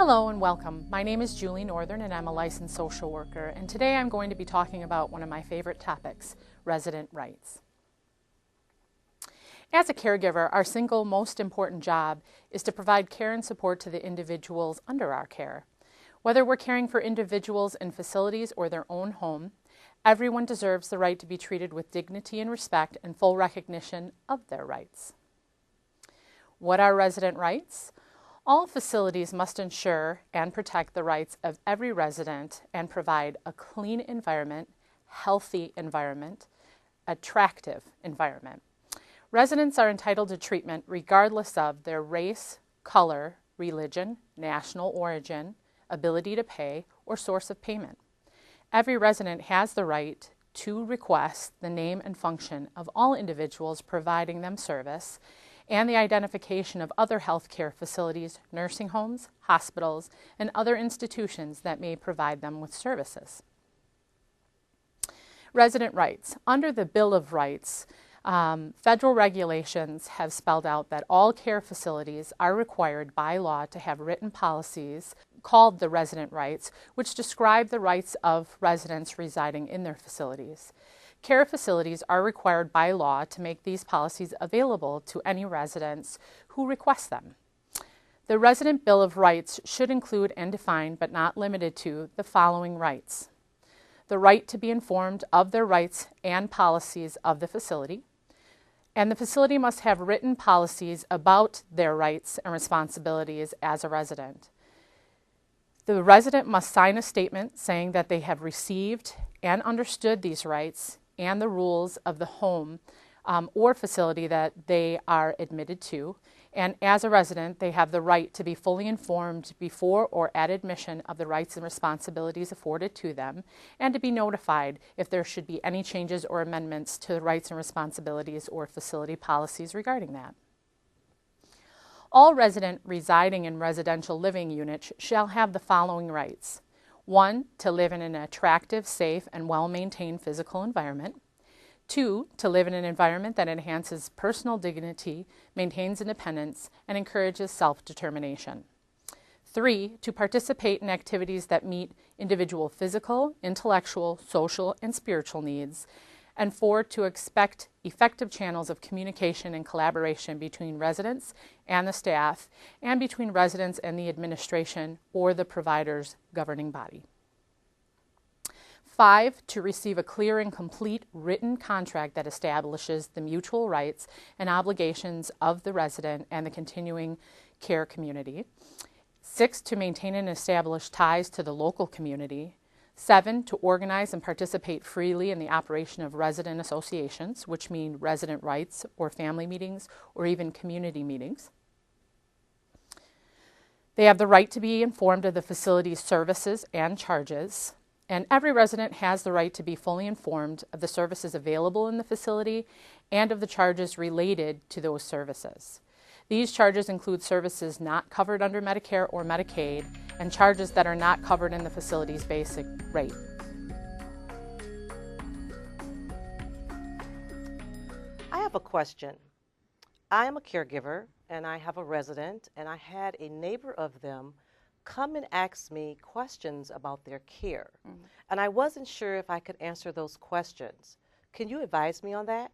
Hello and welcome. My name is Julie Northern and I'm a licensed social worker, and today I'm going to be talking about one of my favorite topics, resident rights. As a caregiver, our single most important job is to provide care and support to the individuals under our care. Whether we're caring for individuals in facilities or their own home, everyone deserves the right to be treated with dignity and respect and full recognition of their rights. What are resident rights? All facilities must ensure and protect the rights of every resident and provide a clean environment, healthy environment, attractive environment. Residents are entitled to treatment regardless of their race, color, religion, national origin, ability to pay, or source of payment. Every resident has the right to request the name and function of all individuals providing them service and the identification of other healthcare facilities, nursing homes, hospitals, and other institutions that may provide them with services. Resident rights. Under the Bill of Rights, federal regulations have spelled out that all care facilities are required by law to have written policies called the resident rights, which describe the rights of residents residing in their facilities. Care facilities are required by law to make these policies available to any residents who request them. The Resident Bill of Rights should include and define, but not limited to, the following rights: the right to be informed of their rights and policies of the facility, and the facility must have written policies about their rights and responsibilities as a resident. The resident must sign a statement saying that they have received and understood these rights and the rules of the home or facility that they are admitted to. And as a resident, they have the right to be fully informed before or at admission of the rights and responsibilities afforded to them, and to be notified if there should be any changes or amendments to the rights and responsibilities or facility policies regarding that. All residents residing in residential living units shall have the following rights: 1, to live in an attractive, safe, and well-maintained physical environment. 2, to live in an environment that enhances personal dignity, maintains independence, and encourages self-determination. 3, to participate in activities that meet individual physical, intellectual, social, and spiritual needs. And 4, to expect effective channels of communication and collaboration between residents and the staff, and between residents and the administration or the provider's governing body. 5, to receive a clear and complete written contract that establishes the mutual rights and obligations of the resident and the continuing care community. 6, to maintain and establish ties to the local community. 7, to organize and participate freely in the operation of resident associations, which mean resident rights or family meetings or even community meetings. They have the right to be informed of the facility's services and charges, and every resident has the right to be fully informed of the services available in the facility and of the charges related to those services. These charges include services not covered under Medicare or Medicaid and charges that are not covered in the facility's basic rate. I have a question. I am a caregiver and I have a resident, and I had a neighbor of them come and ask me questions about their care. And I wasn't sure if I could answer those questions. Can you advise me on that?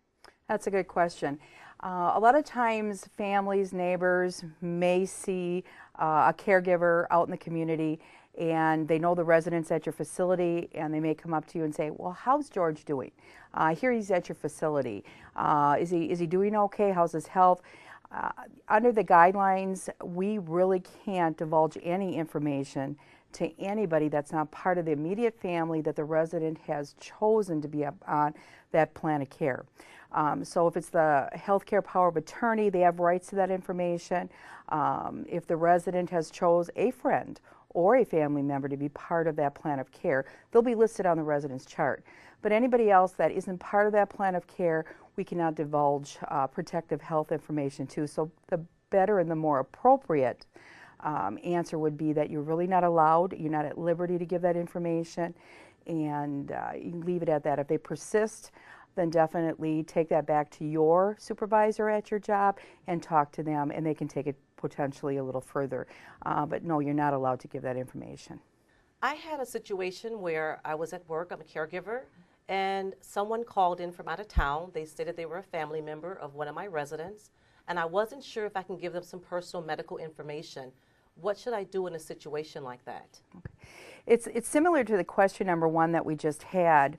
That's a good question. A lot of times families, neighbors may see a caregiver out in the community, and they know the residents at your facility, and they may come up to you and say, well, how's George doing? I hear he's at your facility. Is he doing okay? How's his health? Under the guidelines, we really can't divulge any information to anybody that's not part of the immediate family that the resident has chosen to be on that plan of care. So if it's the healthcare power of attorney, they have rights to that information. If the resident has chose a friend or a family member to be part of that plan of care, they'll be listed on the resident's chart. But anybody else that isn't part of that plan of care, we cannot divulge protective health information to. So the better and the more appropriate answer would be that you're really not allowed, you're not at liberty to give that information, and you leave it at that. If they persist, then definitely take that back to your supervisor at your job and talk to them, and they can take it potentially a little further. But no, you're not allowed to give that information. I had a situation where I was at work, I'm a caregiver, and someone called in from out of town. They stated they were a family member of one of my residents, and I wasn't sure if I can give them some personal medical information. What should I do in a situation like that? Okay. It's similar to the question number one that we just had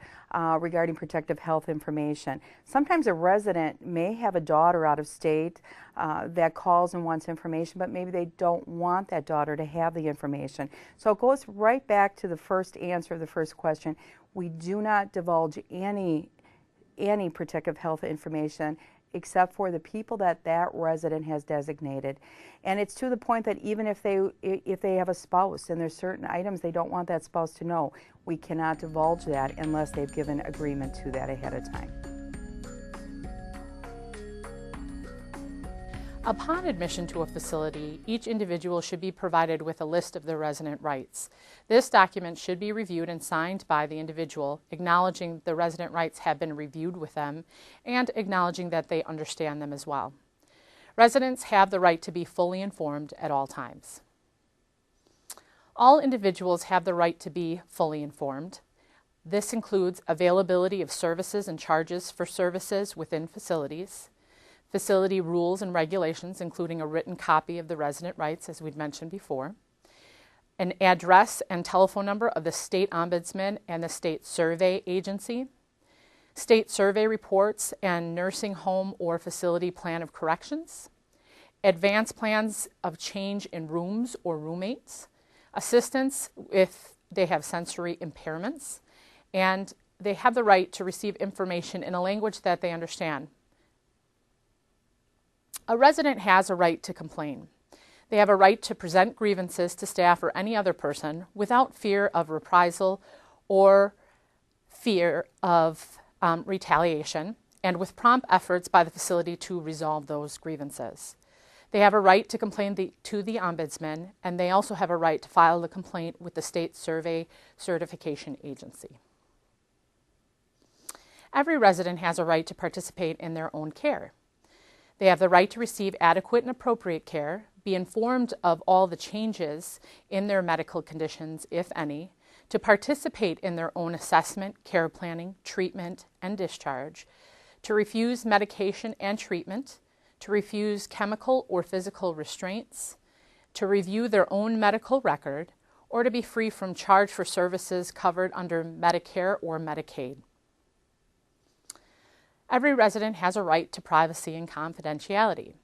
regarding protective health information. Sometimes a resident may have a daughter out of state that calls and wants information, but maybe they don't want that daughter to have the information. So it goes right back to the first answer of the first question. We do not divulge any protective health information except for the people that that resident has designated. And it's to the point that even if they have a spouse and there's certain items they don't want that spouse to know, we cannot divulge that unless they've given agreement to that ahead of time. Upon admission to a facility, each individual should be provided with a list of their resident rights. This document should be reviewed and signed by the individual, acknowledging the resident rights have been reviewed with them and acknowledging that they understand them as well. Residents have the right to be fully informed at all times. All individuals have the right to be fully informed. This includes availability of services and charges for services within facilities, facility rules and regulations, including a written copy of the resident rights, as we'd mentioned before, an address and telephone number of the state ombudsman and the state survey agency, state survey reports and nursing home or facility plan of corrections, advance plans of change in rooms or roommates, assistance if they have sensory impairments, and they have the right to receive information in a language that they understand. A resident has a right to complain. They have a right to present grievances to staff or any other person without fear of reprisal or fear of retaliation, and with prompt efforts by the facility to resolve those grievances. They have a right to complain to the ombudsman, and they also have a right to file the complaint with the state survey certification agency. Every resident has a right to participate in their own care. They have the right to receive adequate and appropriate care, be informed of all the changes in their medical conditions, if any, to participate in their own assessment, care planning, treatment, and discharge, to refuse medication and treatment, to refuse chemical or physical restraints, to review their own medical record, or to be free from charge for services covered under Medicare or Medicaid. Every resident has a right to privacy and confidentiality.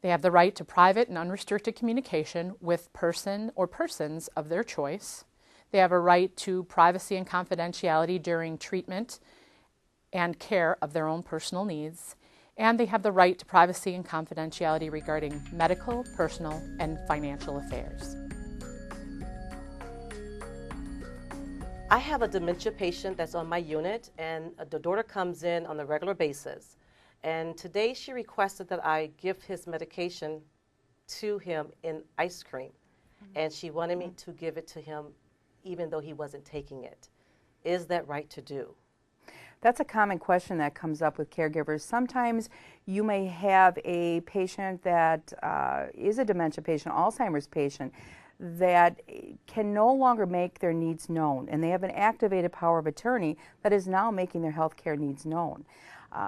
They have the right to private and unrestricted communication with person or persons of their choice. They have a right to privacy and confidentiality during treatment and care of their own personal needs. And they have the right to privacy and confidentiality regarding medical, personal, and financial affairs. I have a dementia patient that's on my unit, and the daughter comes in on a regular basis. And today she requested that I give his medication to him in ice cream. And she wanted me to give it to him even though he wasn't taking it. Is that right to do? That's a common question that comes up with caregivers. Sometimes you may have a patient that is a dementia patient, Alzheimer's patient, that can no longer make their needs known, and they have an activated power of attorney that is now making their health care needs known.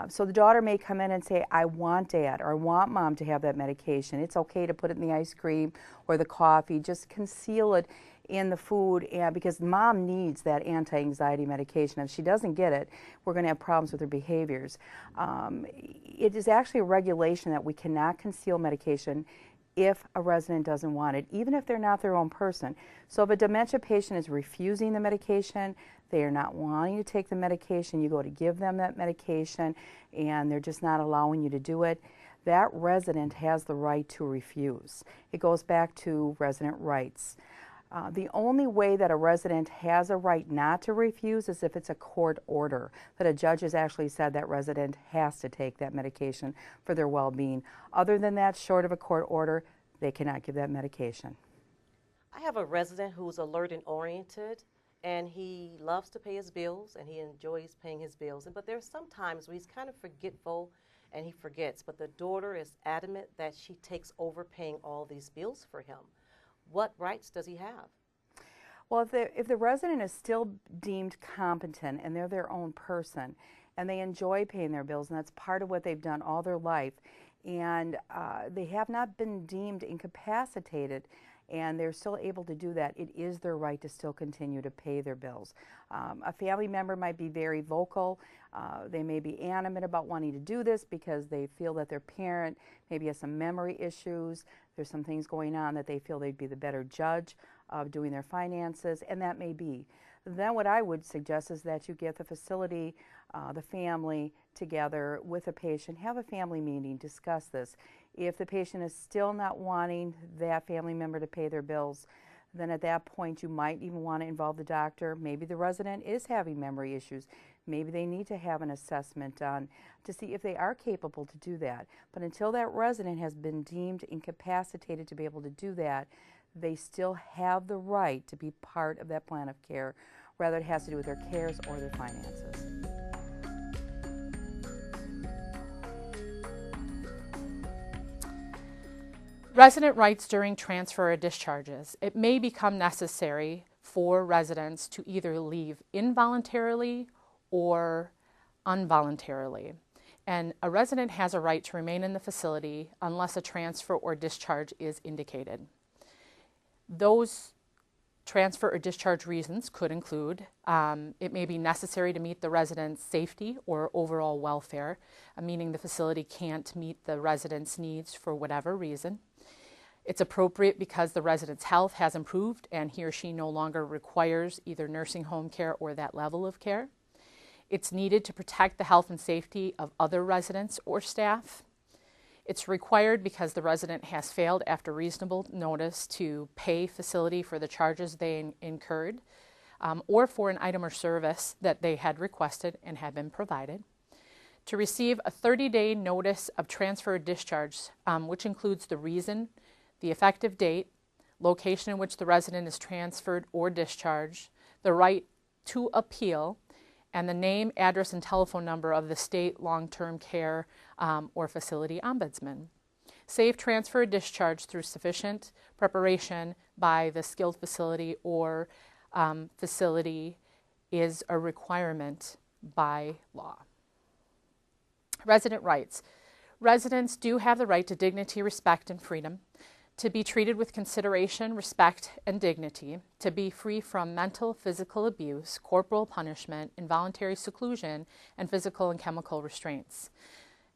So the daughter may come in and say, I want dad or I want mom to have that medication. It's okay to put it in the ice cream or the coffee, just conceal it in the food, and because mom needs that anti-anxiety medication. If she doesn't get it, we're going to have problems with her behaviors. It is actually a regulation that we cannot conceal medication if a resident doesn't want it, even if they're not their own person. So if a dementia patient is refusing the medication, they are not wanting to take the medication, you go to give them that medication and they're just not allowing you to do it, that resident has the right to refuse. It goes back to resident rights. The only way that a resident has a right not to refuse is if it's a court order, that a judge has actually said that resident has to take that medication for their well-being. Other than that, short of a court order, they cannot give that medication. I have a resident who's alert and oriented, and he loves to pay his bills, and he enjoys paying his bills. But there's some times where he's kind of forgetful and he forgets. But the daughter is adamant that she takes over paying all these bills for him. What rights does he have? Well, if the resident is still deemed competent and they're their own person and they enjoy paying their bills and that's part of what they've done all their life, and they have not been deemed incapacitated and they're still able to do that, it is their right to still continue to pay their bills. A family member might be very vocal. They may be animate about wanting to do this because they feel that their parent maybe has some memory issues. There's some things going on that they feel they'd be the better judge of doing their finances, and that may be. Then what I would suggest is that you get the facility, the family together with a patient, have a family meeting, discuss this. If the patient is still not wanting that family member to pay their bills, then at that point you might even want to involve the doctor. Maybe the resident is having memory issues. Maybe they need to have an assessment done to see if they are capable to do that. But until that resident has been deemed incapacitated to be able to do that, they still have the right to be part of that plan of care, whether it has to do with their cares or their finances. Resident rights during transfer or discharges. It may become necessary for residents to either leave involuntarily or involuntarily. And a resident has a right to remain in the facility unless a transfer or discharge is indicated. Those transfer or discharge reasons could include it may be necessary to meet the resident's safety or overall welfare, meaning the facility can't meet the resident's needs for whatever reason. It's appropriate because the resident's health has improved and he or she no longer requires either nursing home care or that level of care. It's needed to protect the health and safety of other residents or staff. It's required because the resident has failed after reasonable notice to pay facility for the charges they incurred or for an item or service that they had requested and had been provided. To receive a 30-day notice of transfer or discharge, which includes the reason, the effective date, location in which the resident is transferred or discharged, the right to appeal, and the name, address, and telephone number of the state long-term care or facility ombudsman. Safe transfer or discharge through sufficient preparation by the skilled facility or facility is a requirement by law. Resident rights. Residents do have the right to dignity, respect, and freedom, to be treated with consideration, respect, and dignity, to be free from mental, physical abuse, corporal punishment, involuntary seclusion, and physical and chemical restraints.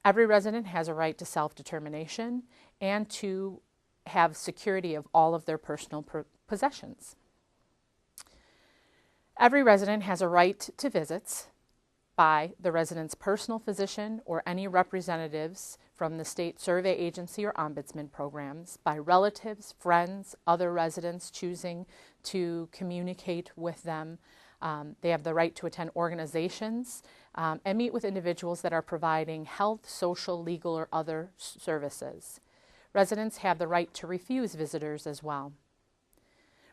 Every resident has a right to self-determination and to have security of all of their personal possessions. Every resident has a right to visits by the resident's personal physician or any representatives from the state survey agency or ombudsman programs, by relatives, friends, other residents choosing to communicate with them. They have the right to attend organizations and meet with individuals that are providing health, social, legal, or other services. Residents have the right to refuse visitors as well.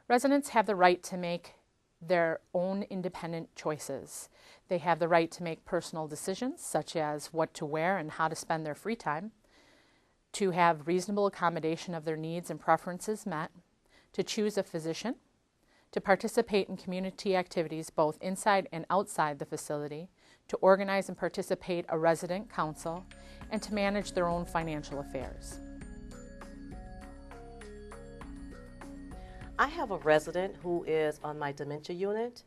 Residents have the right to make their own independent choices. They have the right to make personal decisions, such as what to wear and how to spend their free time, to have reasonable accommodation of their needs and preferences met, to choose a physician, to participate in community activities both inside and outside the facility, to organize and participate a resident council, and to manage their own financial affairs. I have a resident who is on my dementia unit,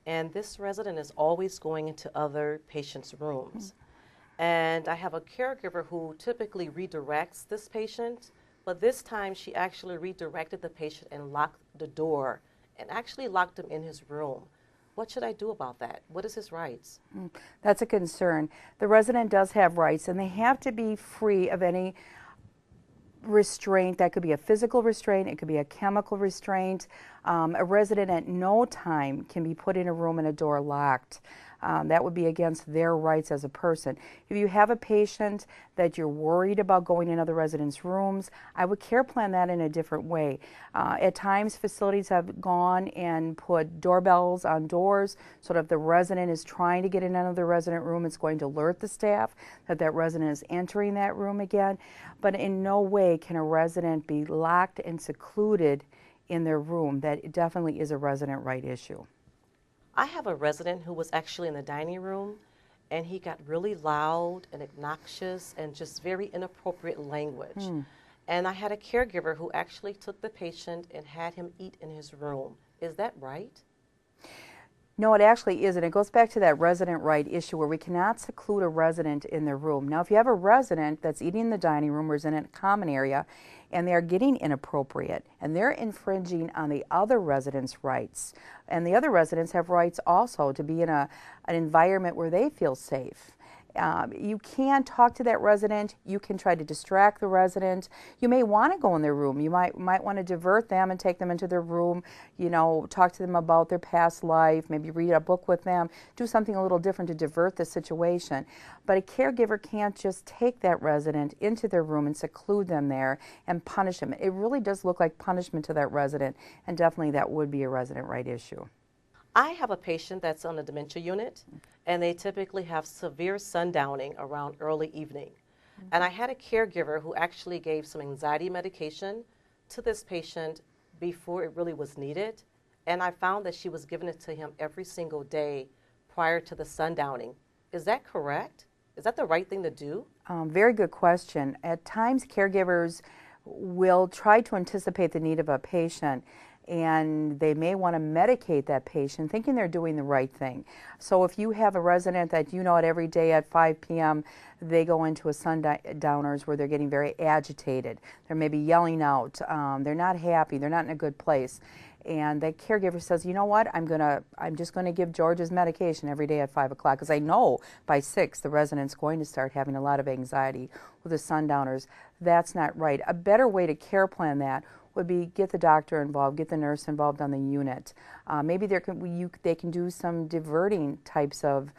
and this resident is always going into other patients' rooms. And I have a caregiver who typically redirects this patient, but this time she actually redirected the patient and locked the door and actually locked him in his room. What should I do about that? What is his rights? That's a concern. The resident does have rights, and they have to be free of any restraint. That could be a physical restraint, it could be a chemical restraint. A resident at no time can be put in a room and a door locked. That would be against their rights as a person. If you have a patient that you're worried about going in other residents' rooms, I would care plan that in a different way. At times, facilities have gone and put doorbells on doors so that if the resident is trying to get in another resident room, it's going to alert the staff that that resident is entering that room again. But in no way can a resident be locked and secluded in their room. That definitely is a resident right issue. I have a resident who was actually in the dining room, and he got really loud and obnoxious and just very inappropriate language. And I had a caregiver who actually took the patient and had him eat in his room. Is that right? No, it actually isn't. It goes back to that resident right issue where we cannot seclude a resident in their room. Now, if you have a resident that's eating in the dining room or is in a common area and they're getting inappropriate and they're infringing on the other residents' rights, and the other residents have rights also to be in an environment where they feel safe. You can talk to that resident. You can try to distract the resident. You may want to go in their room. You might want to divert them and take them into their room, you know, talk to them about their past life, maybe read a book with them, do something a little different to divert the situation. But a caregiver can't just take that resident into their room and seclude them there and punish them. It really does look like punishment to that resident, and definitely that would be a resident right issue. I have a patient that's on the dementia unit, and they typically have severe sundowning around early evening. And I had a caregiver who actually gave some anxiety medication to this patient before it really was needed. And I found that she was giving it to him every single day prior to the sundowning. Is that correct? Is that the right thing to do? Very good question. At times, caregivers will try to anticipate the need of a patient, and they may want to medicate that patient thinking they're doing the right thing. So if you have a resident that you know at every day at 5 p.m. they go into a sundowners where they're getting very agitated, they're maybe yelling out, they're not happy, they're not in a good place, and the caregiver says, you know what, I'm just going to give George's medication every day at 5 o'clock because I know by 6 the resident's going to start having a lot of anxiety with the sundowners. That's not right. A better way to care plan that would be get the doctor involved, get the nurse involved on the unit. Maybe they can do some diverting types of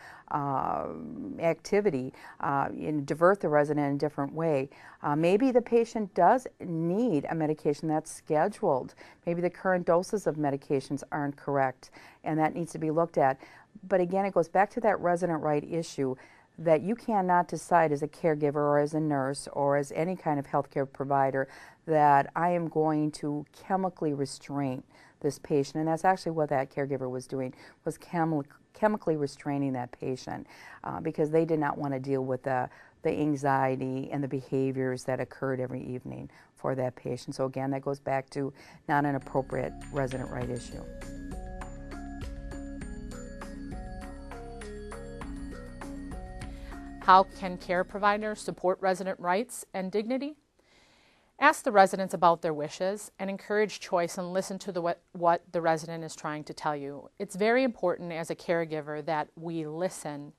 activity and divert the resident in a different way. Maybe the patient does need a medication that's scheduled. Maybe the current doses of medications aren't correct, and that needs to be looked at. But again, it goes back to that resident right issue that you cannot decide as a caregiver or as a nurse or as any kind of healthcare provider that I am going to chemically restrain this patient. And that's actually what that caregiver was doing, was chemically restraining that patient because they did not want to deal with the anxiety and the behaviors that occurred every evening for that patient. So again, that goes back to not an appropriate resident right issue. How can care providers support resident rights and dignity? Ask the residents about their wishes and encourage choice and listen to what the resident is trying to tell you. It's very important as a caregiver that we listen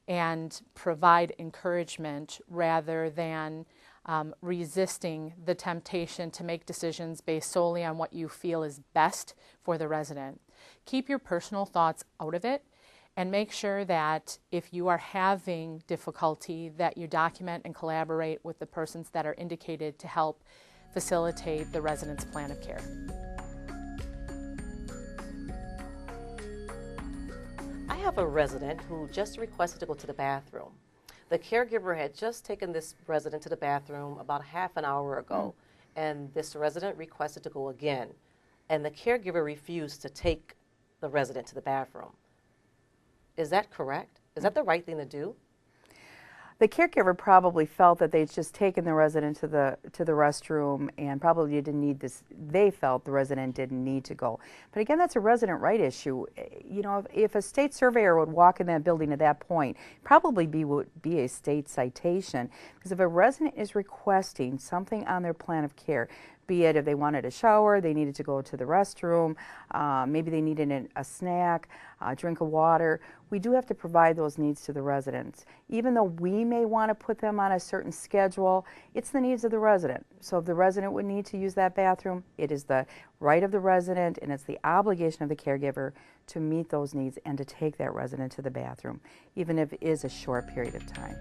and provide encouragement rather than resisting the temptation to make decisions based solely on what you feel is best for the resident. Keep your personal thoughts out of it. And make sure that if you are having difficulty that you document and collaborate with the persons that are indicated to help facilitate the resident's plan of care. I have a resident who just requested to go to the bathroom. The caregiver had just taken this resident to the bathroom about half an hour ago, and this resident requested to go again, and the caregiver refused to take the resident to the bathroom. Is that correct? Is that the right thing to do? The caregiver probably felt that they'd just taken the resident to the restroom and probably didn't need this. They felt the resident didn't need to go. But again, that's a resident right issue. You know, if a state surveyor would walk in that building at that point, probably would be a state citation. Because if a resident is requesting something on their plan of care, be it if they wanted a shower, they needed to go to the restroom, maybe they needed a snack, a drink of water. We do have to provide those needs to the residents. Even though we may want to put them on a certain schedule, it's the needs of the resident. So if the resident would need to use that bathroom, it is the right of the resident and it's the obligation of the caregiver to meet those needs and to take that resident to the bathroom, even if it is a short period of time.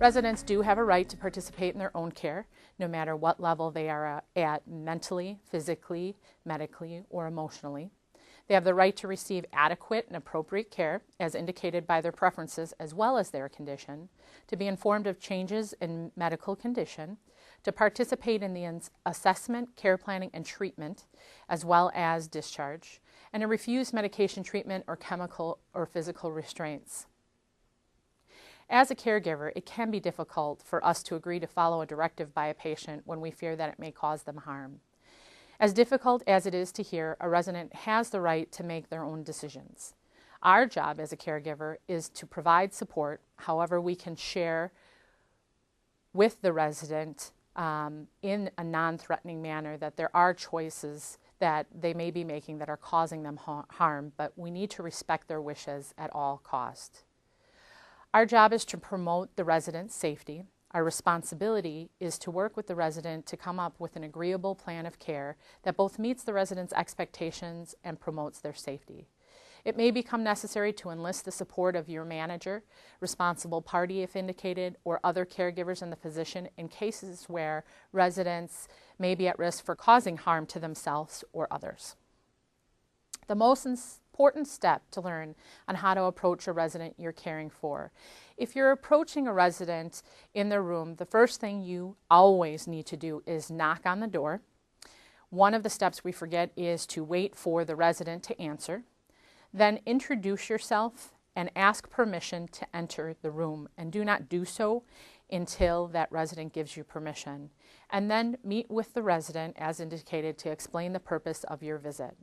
Residents do have a right to participate in their own care, no matter what level they are at mentally, physically, medically, or emotionally. They have the right to receive adequate and appropriate care, as indicated by their preferences as well as their condition, to be informed of changes in medical condition, to participate in the assessment, care planning, and treatment, as well as discharge, and to refuse medication treatment or chemical or physical restraints. As a caregiver, it can be difficult for us to agree to follow a directive by a patient when we fear that it may cause them harm. As difficult as it is to hear, a resident has the right to make their own decisions. Our job as a caregiver is to provide support, however we can share with the resident in a non-threatening manner that there are choices that they may be making that are causing them harm, but we need to respect their wishes at all costs. Our job is to promote the resident's safety. Our responsibility is to work with the resident to come up with an agreeable plan of care that both meets the resident's expectations and promotes their safety. It may become necessary to enlist the support of your manager, responsible party if indicated, or other caregivers in the physician in cases where residents may be at risk for causing harm to themselves or others. The most important step to learn on how to approach a resident you're caring for. If you're approaching a resident in their room, the first thing you always need to do is knock on the door. One of the steps we forget is to wait for the resident to answer. Then introduce yourself and ask permission to enter the room, and do not do so until that resident gives you permission. And then meet with the resident as indicated to explain the purpose of your visit.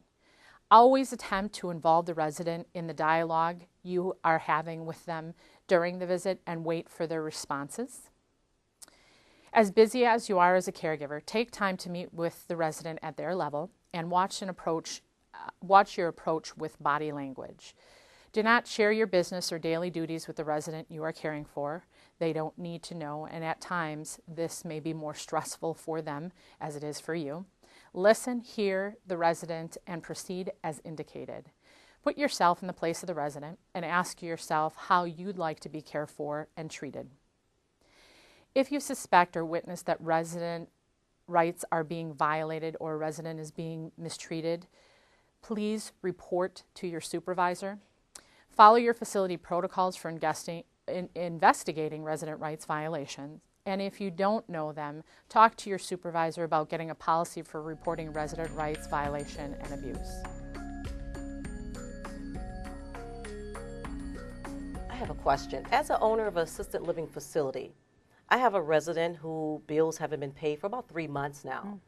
Always attempt to involve the resident in the dialogue you are having with them during the visit and wait for their responses. As busy as you are as a caregiver, take time to meet with the resident at their level and watch your approach with body language. Do not share your business or daily duties with the resident you are caring for. They don't need to know, and at times this may be more stressful for them as it is for you. Listen, hear the resident, and proceed as indicated. Put yourself in the place of the resident and ask yourself how you'd like to be cared for and treated. If you suspect or witness that resident rights are being violated or a resident is being mistreated, please report to your supervisor. Follow your facility protocols for investigating resident rights violations. And if you don't know them, talk to your supervisor about getting a policy for reporting resident rights violation and abuse. I have a question. As an owner of an assisted living facility, I have a resident who bills haven't been paid for about 3 months now.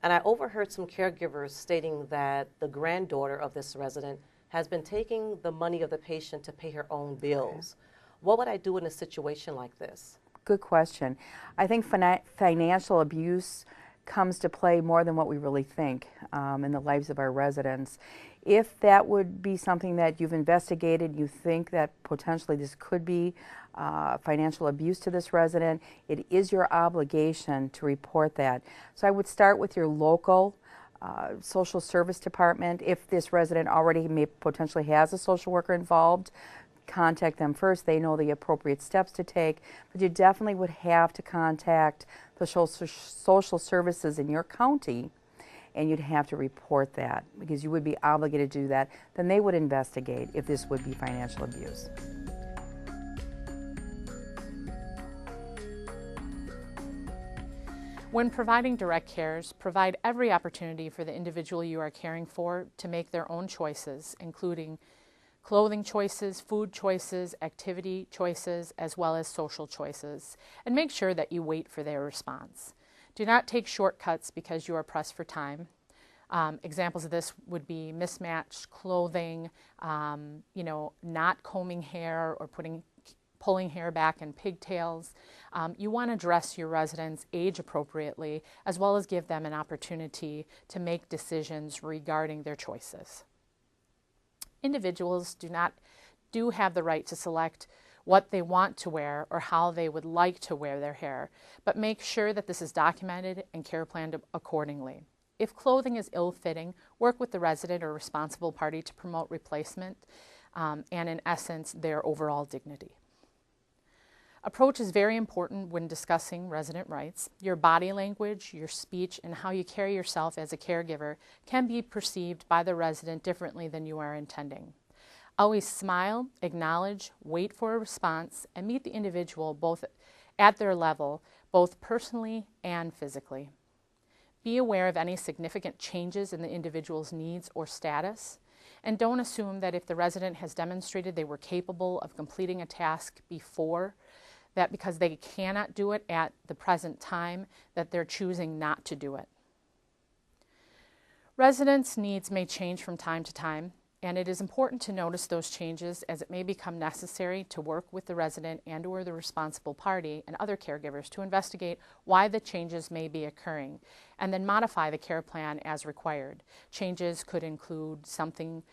And I overheard some caregivers stating that the granddaughter of this resident has been taking the money of the patient to pay her own bills. What would I do in a situation like this? Good question. I think financial abuse comes to play more than what we really think in the lives of our residents. If that would be something that you've investigated, you think that potentially this could be financial abuse to this resident, it is your obligation to report that. So I would start with your local social service department. If this resident already may potentially has a social worker involved, contact them first. They know the appropriate steps to take, but you definitely would have to contact the social services in your county, and you'd have to report that because you would be obligated to do that. Then they would investigate if this would be financial abuse. When providing direct cares, provide every opportunity for the individual you are caring for to make their own choices, including clothing choices, food choices, activity choices, as well as social choices, and make sure that you wait for their response. Do not take shortcuts because you are pressed for time. Examples of this would be mismatched clothing, not combing hair or putting pulling hair back in pigtails. You want to dress your residents age appropriately, as well as give them an opportunity to make decisions regarding their choices. Individuals do have the right to select what they want to wear or how they would like to wear their hair, but make sure that this is documented and care planned accordingly. If clothing is ill-fitting, work with the resident or responsible party to promote replacement and, in essence, their overall dignity. Approach is very important when discussing resident rights. Your body language, your speech, and how you carry yourself as a caregiver can be perceived by the resident differently than you are intending. Always smile, acknowledge, wait for a response, and meet the individual both at their level, both personally and physically. Be aware of any significant changes in the individual's needs or status, and don't assume that if the resident has demonstrated they were capable of completing a task before, that because they cannot do it at the present time, that they're choosing not to do it. Residents' needs may change from time to time, and it is important to notice those changes as it may become necessary to work with the resident and/or the responsible party and other caregivers to investigate why the changes may be occurring, and then modify the care plan as required. Changes could include something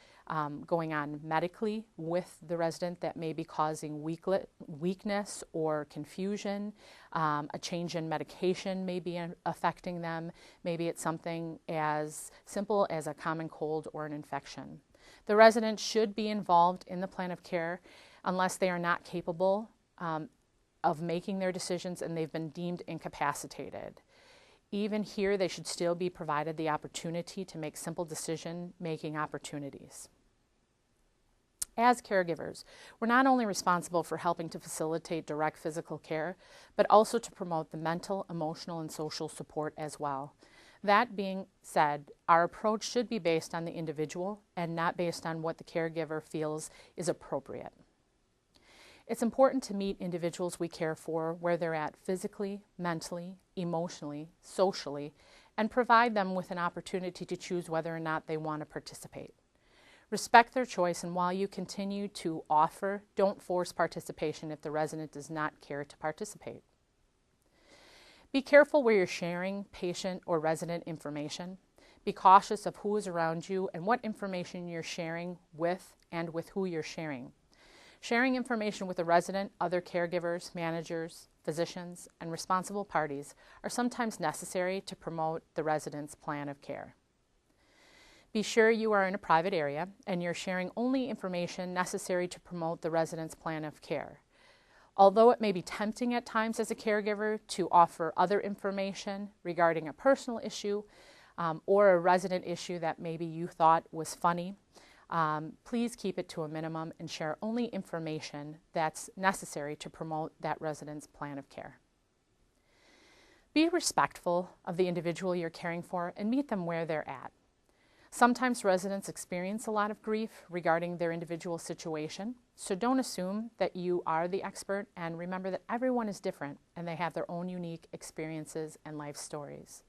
going on medically with the resident that may be causing weakness or confusion. A change in medication may be affecting them. Maybe it's something as simple as a common cold or an infection. The resident should be involved in the plan of care unless they are not capable of making their decisions and they've been deemed incapacitated. Even here, they should still be provided the opportunity to make simple decision-making opportunities. As caregivers, we're not only responsible for helping to facilitate direct physical care, but also to promote the mental, emotional, and social support as well. That being said, our approach should be based on the individual and not based on what the caregiver feels is appropriate. It's important to meet individuals we care for where they're at physically, mentally, emotionally, socially, and provide them with an opportunity to choose whether or not they want to participate. Respect their choice, and while you continue to offer, don't force participation if the resident does not care to participate. Be careful where you're sharing patient or resident information. Be cautious of who is around you and what information you're sharing with and with who you're sharing. Sharing information with a resident, other caregivers, managers, physicians, and responsible parties are sometimes necessary to promote the resident's plan of care. Be sure you are in a private area and you're sharing only information necessary to promote the resident's plan of care. Although it may be tempting at times as a caregiver to offer other information regarding a personal issue or a resident issue that maybe you thought was funny, please keep it to a minimum and share only information that's necessary to promote that resident's plan of care. Be respectful of the individual you're caring for and meet them where they're at. Sometimes residents experience a lot of grief regarding their individual situation, so don't assume that you are the expert, and remember that everyone is different and they have their own unique experiences and life stories.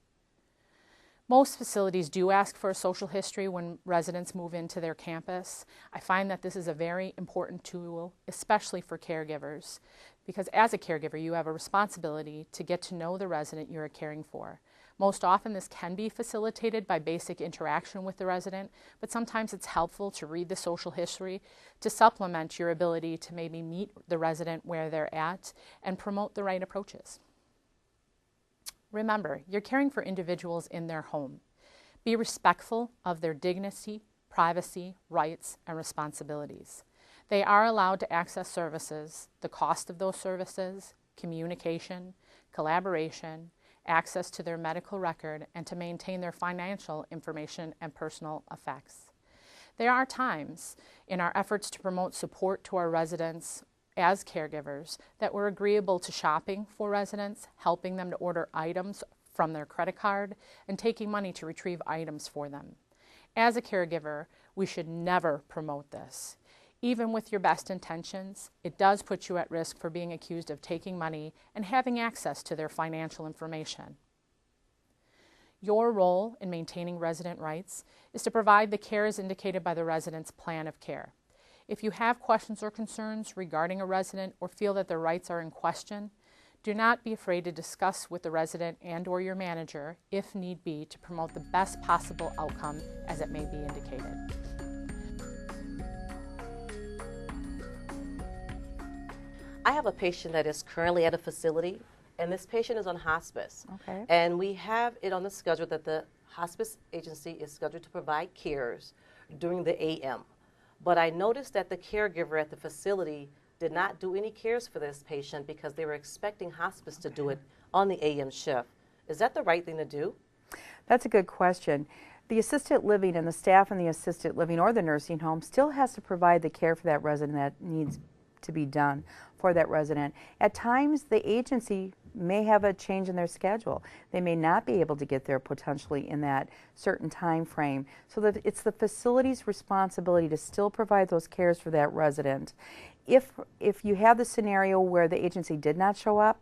Most facilities do ask for a social history when residents move into their campus. I find that this is a very important tool, especially for caregivers, because as a caregiver, you have a responsibility to get to know the resident you're caring for. Most often this can be facilitated by basic interaction with the resident, but sometimes it's helpful to read the social history to supplement your ability to maybe meet the resident where they're at and promote the right approaches. Remember, you're caring for individuals in their home. Be respectful of their dignity, privacy, rights, and responsibilities. They are allowed to access services, the cost of those services, communication, collaboration, access to their medical record, and to maintain their financial information and personal effects. There are times in our efforts to promote support to our residents as caregivers that we're agreeable to shopping for residents, helping them to order items from their credit card, and taking money to retrieve items for them. As a caregiver, we should never promote this. Even with your best intentions, it does put you at risk for being accused of taking money and having access to their financial information. Your role in maintaining resident rights is to provide the care as indicated by the resident's plan of care. If you have questions or concerns regarding a resident or feel that their rights are in question, do not be afraid to discuss with the resident and/or your manager, if need be, to promote the best possible outcome as it may be indicated. I have a patient that is currently at a facility, and this patient is on hospice. Okay. And we have it on the schedule that the hospice agency is scheduled to provide cares during the AM. But I noticed that the caregiver at the facility did not do any cares for this patient because they were expecting hospice to do it on the AM shift. Is that the right thing to do? That's a good question. The assisted living and the staff in the assisted living or the nursing home still has to provide the care for that resident that needs to be done for that resident. At times, the agency may have a change in their schedule. They may not be able to get there potentially in that certain time frame. So that it's the facility's responsibility to still provide those cares for that resident. If you have the scenario where the agency did not show up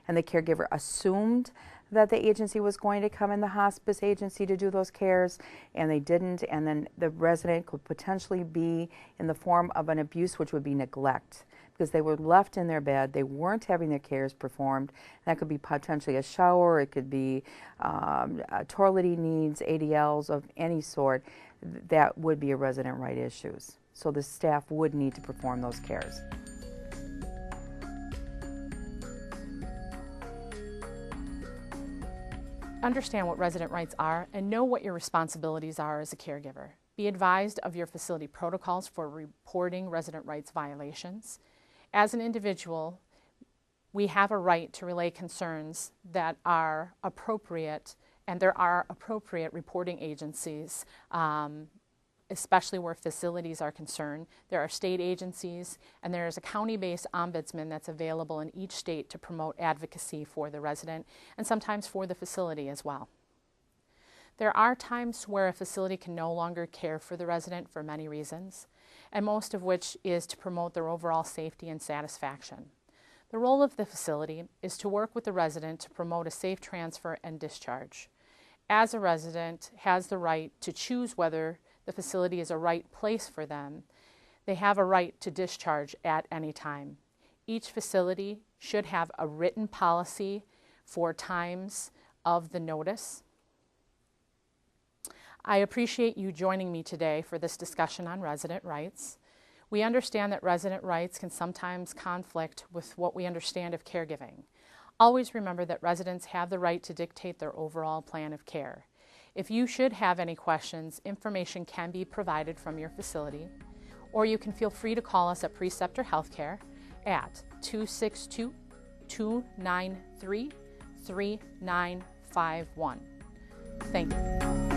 and the caregiver assumed that the agency was going to come in, the hospice agency, to do those cares, and they didn't, and then the resident could potentially be in the form of an abuse, which would be neglect, because they were left in their bed, they weren't having their cares performed. That could be potentially a shower, it could be toileting needs, ADLs of any sort. That would be a resident right issues. So the staff would need to perform those cares. Understand what resident rights are and know what your responsibilities are as a caregiver. Be advised of your facility protocols for reporting resident rights violations. As an individual, we have a right to relay concerns that are appropriate, and there are appropriate reporting agencies, especially where facilities are concerned. There are state agencies, and there is a county-based ombudsman that's available in each state to promote advocacy for the resident and sometimes for the facility as well. There are times where a facility can no longer care for the resident for many reasons, and most of which is to promote their overall safety and satisfaction. The role of the facility is to work with the resident to promote a safe transfer and discharge. As a resident has the right to choose whether the facility is a right place for them, they have a right to discharge at any time. Each facility should have a written policy for times of the notice. I appreciate you joining me today for this discussion on resident rights. We understand that resident rights can sometimes conflict with what we understand of caregiving. Always remember that residents have the right to dictate their overall plan of care. If you should have any questions, information can be provided from your facility, or you can feel free to call us at Preceptor Healthcare at 262-293-3951. Thank you.